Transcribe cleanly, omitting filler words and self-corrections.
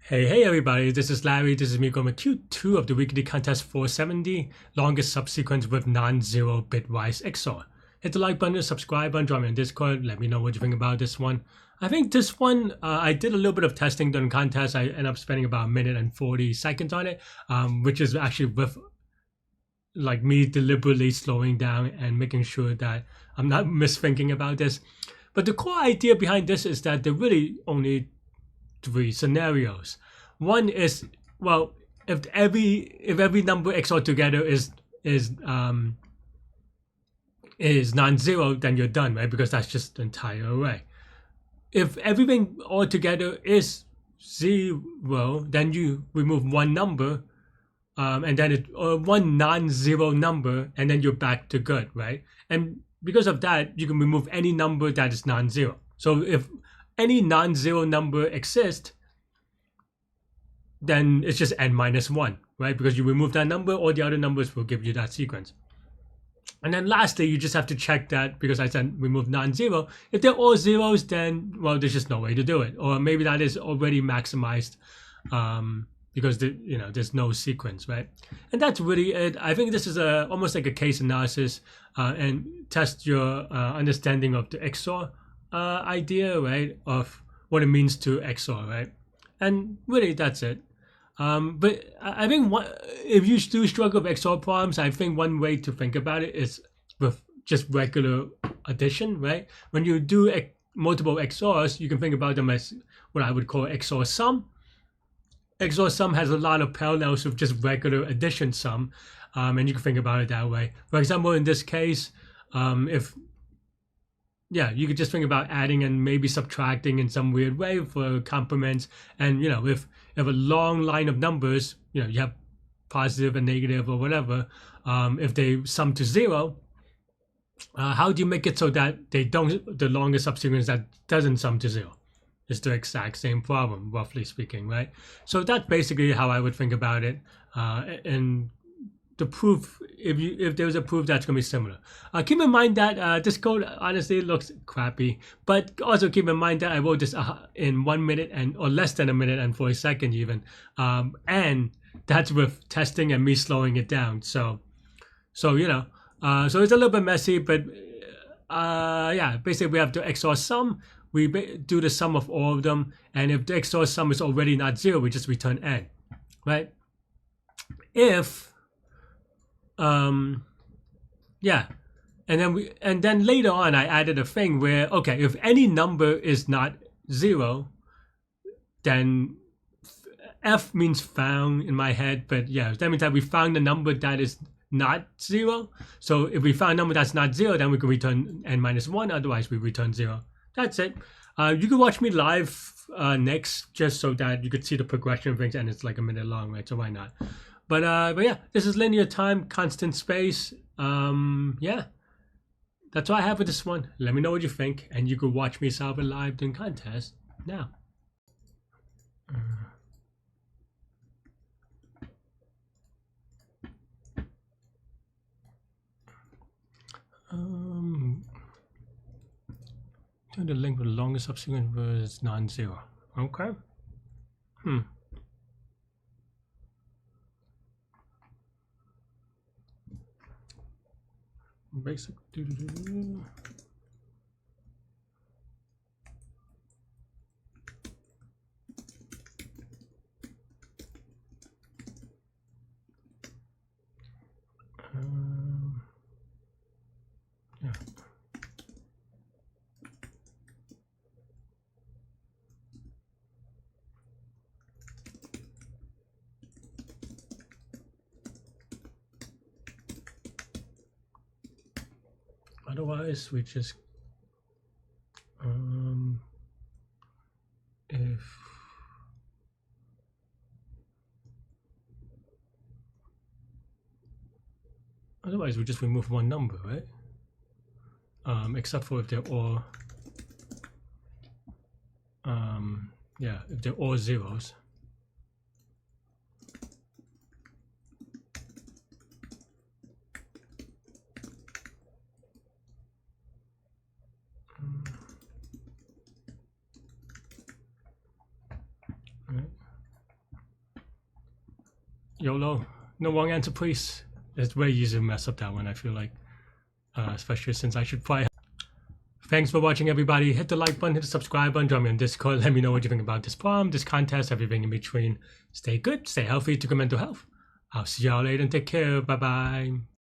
Hey everybody, this is Larry. This is me going with Q2 of the weekly contest 470, longest subsequence with non-zero Bitwise XOR. Hit the like button, subscribe button, join me on Discord, let me know what you think about this one. I think this one, I did a little bit of testing during the contest. I ended up spending about 1 minute and 40 seconds on it, which is actually with like me deliberately slowing down and making sure that I'm not misthinking about this. But the core idea behind this is that there are really only 3 scenarios. One is, well, if every number XOR together is non-zero, then you're done, right? Because that's just the entire array. If everything all together is 0, then you remove one number, and then one non-zero number, and then you're back to good, right? And because of that, you can remove any number that is non-zero. So if any non-zero number exists, then it's just n-1, right? Because you remove that number, all the other numbers will give you that sequence. And then lastly, you just have to check that, because I said remove non-zero. If they're all zeros, then, well, there's just no way to do it. Or maybe that is already maximized because there's no sequence, right? And that's really it. I think this is almost like a case analysis and test your understanding of the XOR idea, right? Of what it means to XOR, right? And really, that's it. But I think if you do struggle with XOR problems, I think one way to think about it is with just regular addition, right? When you do multiple XORs, you can think about them as what I would call XOR sum. XOR sum has a lot of parallels with just regular addition sum, and you can think about it that way. For example, in this case, you could just think about adding and maybe subtracting in some weird way for complements. And if you have a long line of numbers, you have positive and negative or whatever. If they sum to 0, how do you make it so that they don't, the longest subsequence that doesn't sum to 0? It's the exact same problem, roughly speaking, right? So that's basically how I would think about it. And the proof, if there's a proof, that's going to be similar. Keep in mind that this code honestly looks crappy, but also keep in mind that I wrote this in 1 minute or less than 1 minute and 40 seconds even, and that's with testing and me slowing it down. So so it's a little bit messy, but basically we have the XOR sum. We do the sum of all of them, and if the XOR sum is already not 0, we just return n, right? And then later on I added a thing where, okay, if any number is not 0, then f means found in my head, but yeah, that means that we found a number that is not 0. So if we found a number that's not 0, then we can return n-1, otherwise we return 0. That's it. You can watch me live next, just so that you could see the progression of things, and it's like 1 minute long, right? So why not? But yeah, this is linear time, constant space. That's all I have for this one. Let me know what you think, and you could watch me solve it live during contest now. Turn the length of the longest subsequent was non-zero. Okay. Basic. Yeah. Otherwise, we just otherwise we just remove one number, right? Except for if they're all if they're all zeros. Right. YOLO. No wrong answer, please. It's way easier to mess up that one, I feel like. Especially since I should probably... Thanks for watching, everybody. Hit the like button, hit the subscribe button, join me on Discord. Let me know what you think about this problem, this contest, everything in between. Stay good, stay healthy, to good mental health. I'll see y'all later and take care. Bye-bye.